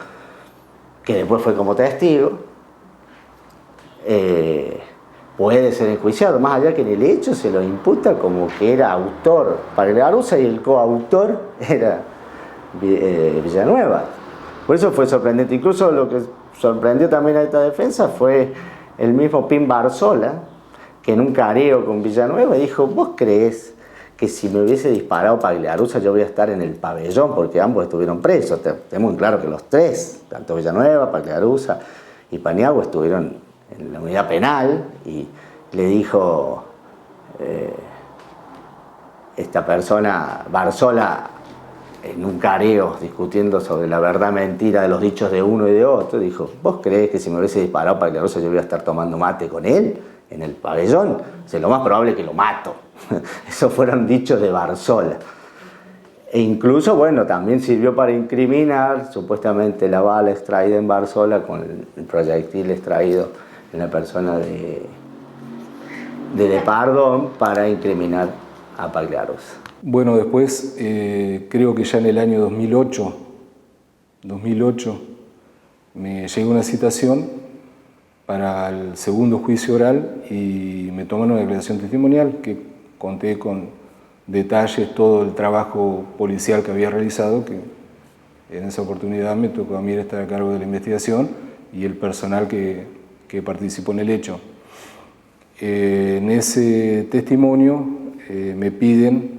que después fue como testigo, puede ser enjuiciado, más allá que en el hecho se lo imputa como que era autor Pagliarusa y el coautor era Villanueva. Por eso fue sorprendente. Incluso lo que sorprendió también a esta defensa fue el mismo Pim Barzola, que en un careo con Villanueva dijo: ¿vos creés que si me hubiese disparado Pagliarusa yo voy a estar en el pabellón? Porque ambos estuvieron presos. Tenemos en claro que los tres, tanto Villanueva, Pagliarusa y Paniagua, estuvieron en la unidad penal, y le dijo esta persona, Barzola, en un careo discutiendo sobre la verdad mentira de los dichos de uno y de otro, dijo: ¿vos creés que si me hubiese disparado Pagliarusa yo voy a estar tomando mate con él en el pabellón? O sea, lo más probable es que lo mato. Esos fueron dichos de Barzola. E incluso, bueno, también sirvió para incriminar supuestamente la bala extraída en Barzola con el proyectil extraído en la persona de Pardón, para incriminar a Pagliarusa. Bueno, después creo que ya en el año 2008 me llegó una citación para el segundo juicio oral y me tomaron una declaración testimonial que conté con detalles todo el trabajo policial que había realizado, que en esa oportunidad me tocó a mí estar a cargo de la investigación y el personal que participó en el hecho. En ese testimonio me piden,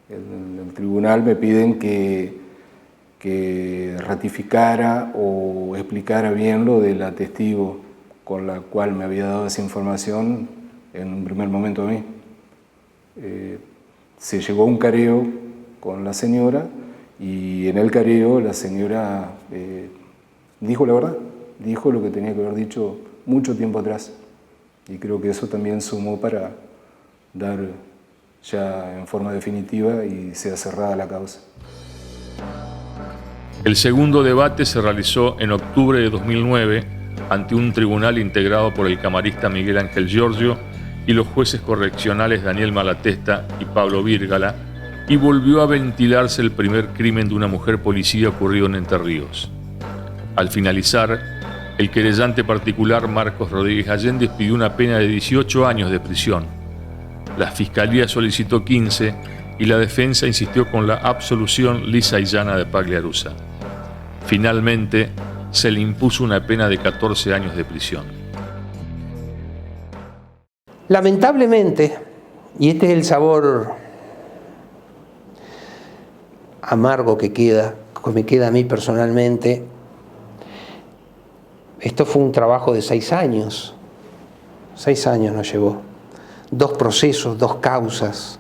en el tribunal me piden que ratificara o explicara bien lo del testigo con la cual me había dado esa información en un primer momento a mí. Se llegó a un careo con la señora y en el careo la señora dijo la verdad, dijo lo que tenía que haber dicho mucho tiempo atrás, y creo que eso también sumó para dar ya en forma definitiva y sea cerrada la causa. El segundo debate se realizó en octubre de 2009 ante un tribunal integrado por el camarista Miguel Ángel Giorgio y los jueces correccionales Daniel Malatesta y Pablo Vírgala, y volvió a ventilarse el primer crimen de una mujer policía ocurrido en Entre Ríos. Al finalizar, el querellante particular Marcos Rodríguez Allende pidió una pena de 18 años de prisión. La Fiscalía solicitó 15 y la defensa insistió con la absolución lisa y llana de Pagliarusa. Finalmente, se le impuso una pena de 14 años de prisión. Lamentablemente, y este es el sabor amargo que me queda a mí personalmente, esto fue un trabajo de 6 años 6 años nos llevó. 2 procesos, 2 causas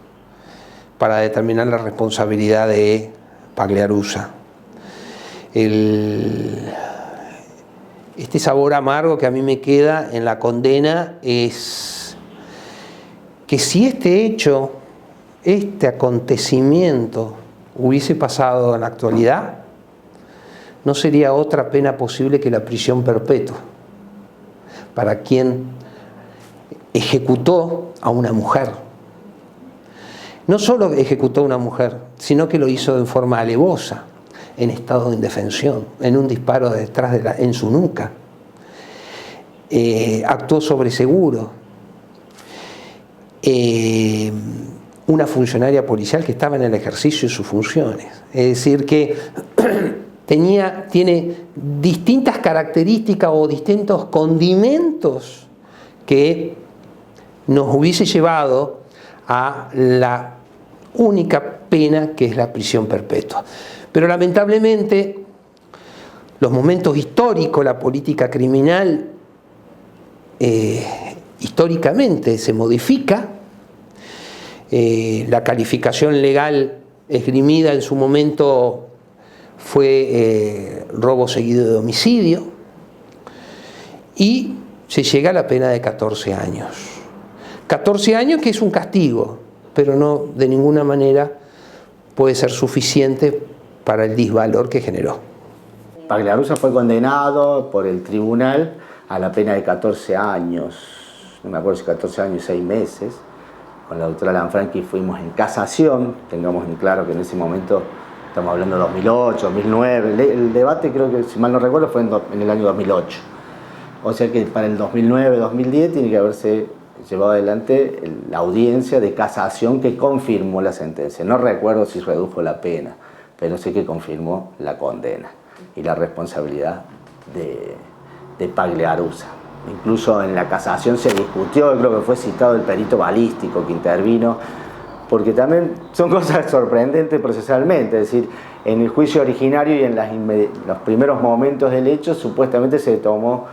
para determinar la responsabilidad de Pagliarusa. Este sabor amargo que a mí me queda en la condena es que si este hecho, este acontecimiento hubiese pasado en la actualidad, no sería otra pena posible que la prisión perpetua para quien ejecutó a una mujer. No solo ejecutó a una mujer, sino que lo hizo en forma alevosa, en estado de indefensión, en un disparo detrás en su nuca. Actuó sobre seguro. Una funcionaria policial que estaba en el ejercicio de sus funciones. Es decir, que tiene distintas características o distintos condimentos que nos hubiese llevado a la única pena que es la prisión perpetua. Pero lamentablemente los momentos históricos, la política criminal históricamente se modifica. La calificación legal esgrimida en su momento fue robo seguido de homicidio y se llega a la pena de 14 años. 14 años que es un castigo, pero no de ninguna manera puede ser suficiente para el disvalor que generó. Pagliarusa fue condenado por el tribunal a la pena de 14 años, no me acuerdo si 14 años y 6 meses. Con la doctora Lanfranchi fuimos en casación, tengamos en claro que en ese momento, estamos hablando de 2008, 2009, el debate creo que, si mal no recuerdo, fue en el año 2008. O sea que para el 2009, 2010 tiene que haberse llevado adelante la audiencia de casación que confirmó la sentencia. No recuerdo si redujo la pena, pero sé que confirmó la condena y la responsabilidad de Pagliarusa. Incluso en la casación se discutió, creo que fue citado el perito balístico que intervino, porque también son cosas sorprendentes procesalmente. Es decir, en el juicio originario y en los primeros momentos del hecho, supuestamente se tomó,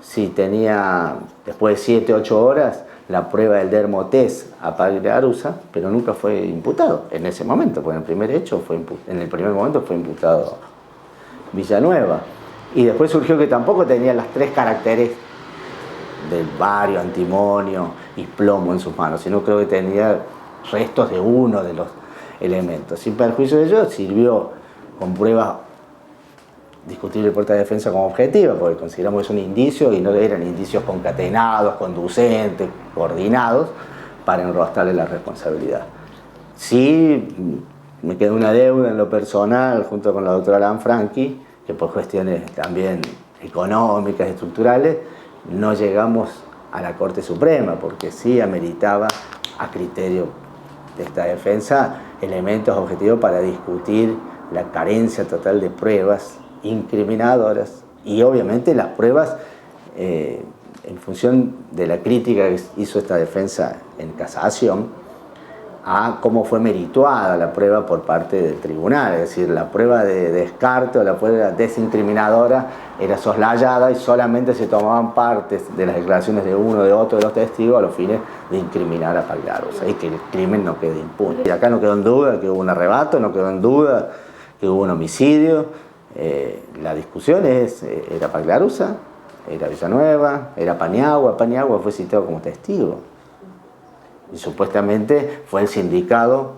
si tenía después de 7, 8 horas, la prueba del dermotest a Pagliarusa, pero nunca fue imputado en ese momento, porque en el primer momento fue imputado Villanueva. Y después surgió que tampoco tenía las 3 caracteres del bario, antimonio y plomo en sus manos, sino creo que tenía restos de uno de los elementos. Sin perjuicio de ello, sirvió con pruebas discutible por esta defensa como objetiva, porque consideramos que son indicios y no eran indicios concatenados, conducentes, coordinados, para enrostrarle la responsabilidad. Sí, me quedó una deuda en lo personal, junto con la doctora Lanfranchi, que por cuestiones también económicas, estructurales, no llegamos a la Corte Suprema, porque sí ameritaba, a criterio de esta defensa, elementos objetivos para discutir la carencia total de pruebas incriminadoras y obviamente las pruebas en función de la crítica que hizo esta defensa en casación a cómo fue merituada la prueba por parte del tribunal, es decir, la prueba de descarte o la prueba desincriminadora era soslayada y solamente se tomaban partes de las declaraciones de uno o de otro de los testigos a los fines de incriminar a Pagliarusa y que el crimen no quede impune. Y acá no quedó en duda que hubo un arrebato, no quedó en duda que hubo un homicidio. La discusión era Pagliarusa, era Villanueva, era Paniagua. Paniagua fue citado como testigo y supuestamente fue el sindicado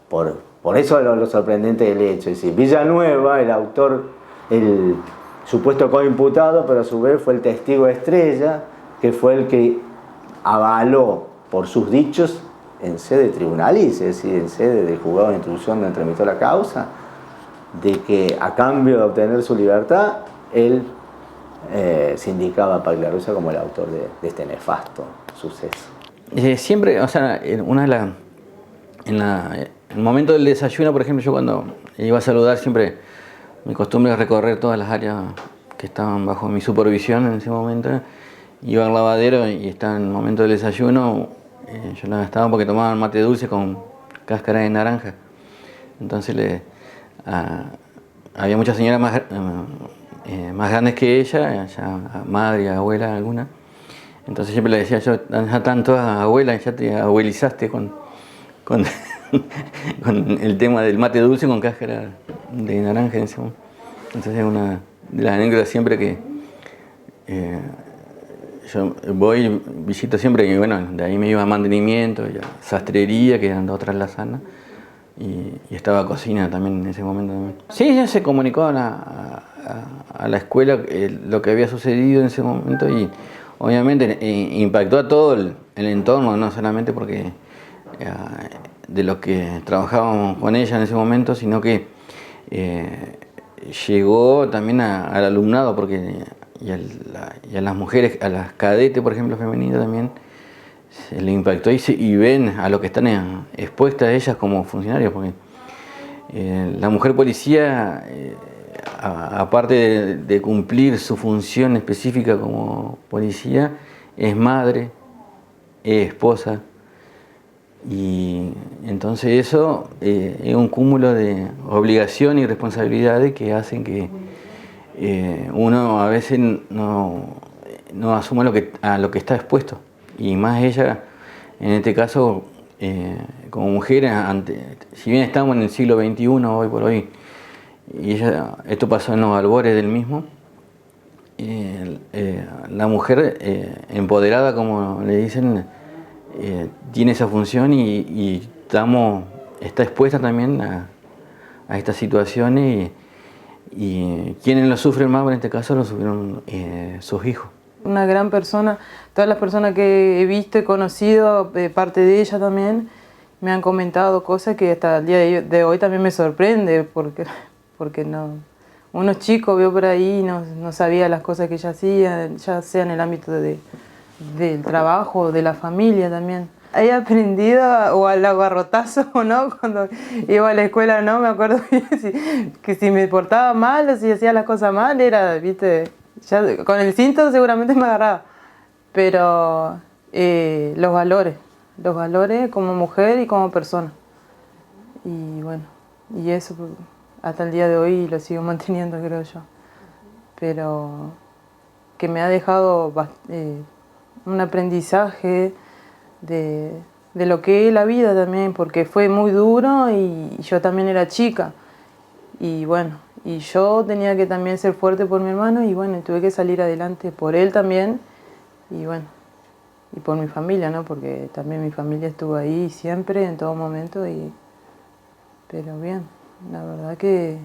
por eso lo sorprendente del hecho. Es decir, Villanueva, el autor, el supuesto coimputado, pero a su vez fue el testigo estrella, que fue el que avaló por sus dichos en sede tribunalicia, es decir, en sede del juzgado de instrucción donde tramitó la causa, de que a cambio de obtener su libertad, él se indicaba a Pagliarusa como el autor de este nefasto suceso. Siempre, o sea, en el momento del desayuno, por ejemplo, yo cuando iba a saludar, siempre mi costumbre es recorrer todas las áreas que estaban bajo mi supervisión en ese momento. Iba al lavadero y estaba en el momento del desayuno, yo la gastaba porque tomaban mate dulce con cáscara de naranja. Entonces había muchas señoras más grandes que ella, ya madre, abuela, alguna. Entonces siempre le decía yo, ya tanto abuela, ya te abuelizaste con con el tema del mate dulce con cáscara de naranja en ese momento. Entonces es una de las anécdotas siempre que yo voy, visito siempre, que bueno, de ahí me iba a mantenimiento, y a sastrería, que eran de otras lasanas, y estaba cocina también en ese momento también. Sí, ella se comunicó a la escuela lo que había sucedido en ese momento, y obviamente impactó a todo el entorno, no solamente porque de los que trabajábamos con ella en ese momento, sino que llegó también al alumnado, porque y a las mujeres, a las cadetes, por ejemplo, femeninas también, se le impactó y ven a lo que están expuestas ellas como funcionarios, porque la mujer policía, aparte de cumplir su función específica como policía, es madre, es esposa, y entonces eso es un cúmulo de obligación y responsabilidades que hacen que uno a veces no asuma a lo que está expuesto, y más ella en este caso como mujer, si bien estamos en el siglo XXI hoy por hoy, y esto pasó en los albores del mismo, la mujer empoderada, como le dicen, tiene esa función y está expuesta también a estas situaciones, y quienes lo sufren más en este caso lo sufrieron sus hijos. Una gran persona, todas las personas que he visto y conocido, parte de ella también, me han comentado cosas que hasta el día de hoy también me sorprende, porque no, unos chicos vio por ahí y no sabía las cosas que ella hacía, ya sea en el ámbito del trabajo, de la familia también. He aprendido o al agarrotazo, ¿no? Cuando iba a la escuela, ¿no? Me acuerdo que si me portaba mal o si hacía las cosas mal, era, viste, ya con el cinto seguramente me agarraba. Pero los valores como mujer y como persona. Y bueno, y eso hasta el día de hoy lo sigo manteniendo, creo yo. Pero que me ha dejado un aprendizaje de lo que es la vida también, porque fue muy duro y yo también era chica. Y bueno, y yo tenía que también ser fuerte por mi hermano, y bueno, tuve que salir adelante por él también, y bueno, y por mi familia, ¿no? Porque también mi familia estuvo ahí siempre, en todo momento, pero bien, la verdad que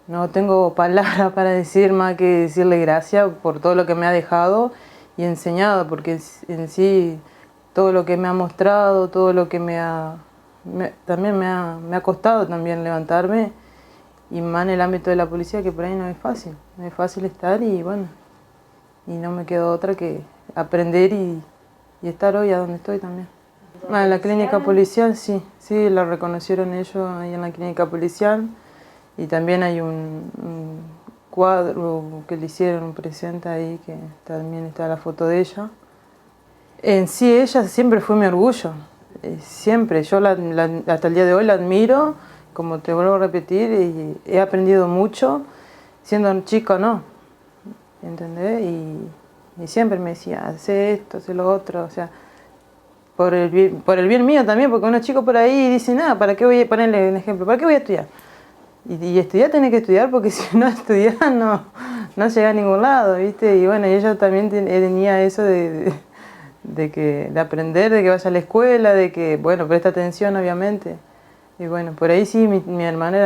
no tengo palabras para decir más que decirle gracias por todo lo que me ha dejado y enseñado, porque en sí todo lo que me ha mostrado, todo lo que también me ha costado también levantarme, y más en el ámbito de la policía, que por ahí no es fácil estar, y bueno, y no me quedó otra que aprender y estar hoy a donde estoy también. En la clínica policial sí, la reconocieron ellos ahí en la clínica policial, y también hay un cuadro que le hicieron, un presente ahí, que también está la foto de ella. En sí ella siempre fue mi orgullo, siempre, yo hasta el día de hoy la admiro, como te vuelvo a repetir, y he aprendido mucho, siendo chica no, ¿entendés? Y siempre me decía, hace esto, hace lo otro, o sea, por el bien mío también, porque unos chicos por ahí dicen, nada, ¿para qué voy a ponerle un ejemplo? ¿Para qué voy a estudiar? Y estudiar tenés que estudiar, porque si no estudias no llega a ningún lado, ¿viste? Y bueno, y ella también tenía eso de aprender, de que vaya a la escuela, de que, bueno, presta atención obviamente. Y bueno, por ahí sí, mi hermano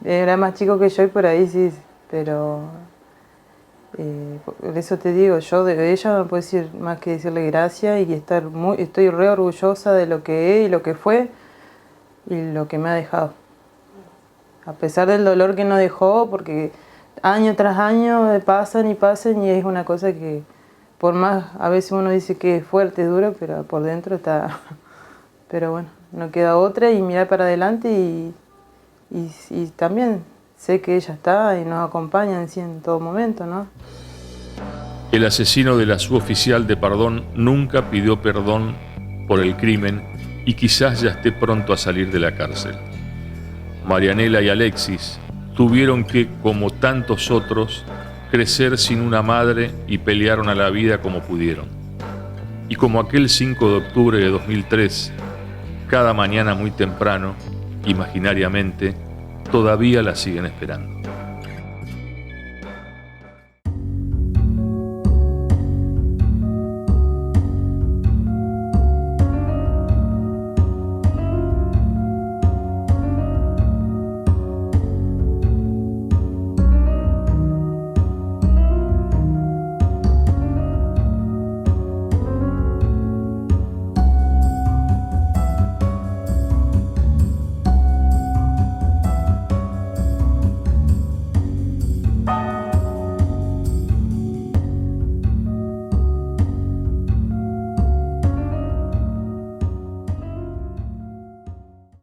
era más chico que yo, y por ahí sí, pero por eso te digo, yo de ella no puedo decir más que decirle gracias, y estoy re orgullosa de lo que es y lo que fue y lo que me ha dejado. A pesar del dolor que nos dejó, porque año tras año pasan y es una cosa que, por más, a veces uno dice que es fuerte, es duro, pero por dentro está... Pero bueno, no queda otra, y mirar para adelante, y también sé que ella está y nos acompaña en todo momento, ¿no? El asesino de la suboficial de Pardón nunca pidió perdón por el crimen, y quizás ya esté pronto a salir de la cárcel. Marianela y Alexis tuvieron que, como tantos otros, crecer sin una madre y pelearon a la vida como pudieron. Y como aquel 5 de octubre de 2003, cada mañana muy temprano, imaginariamente, todavía la siguen esperando.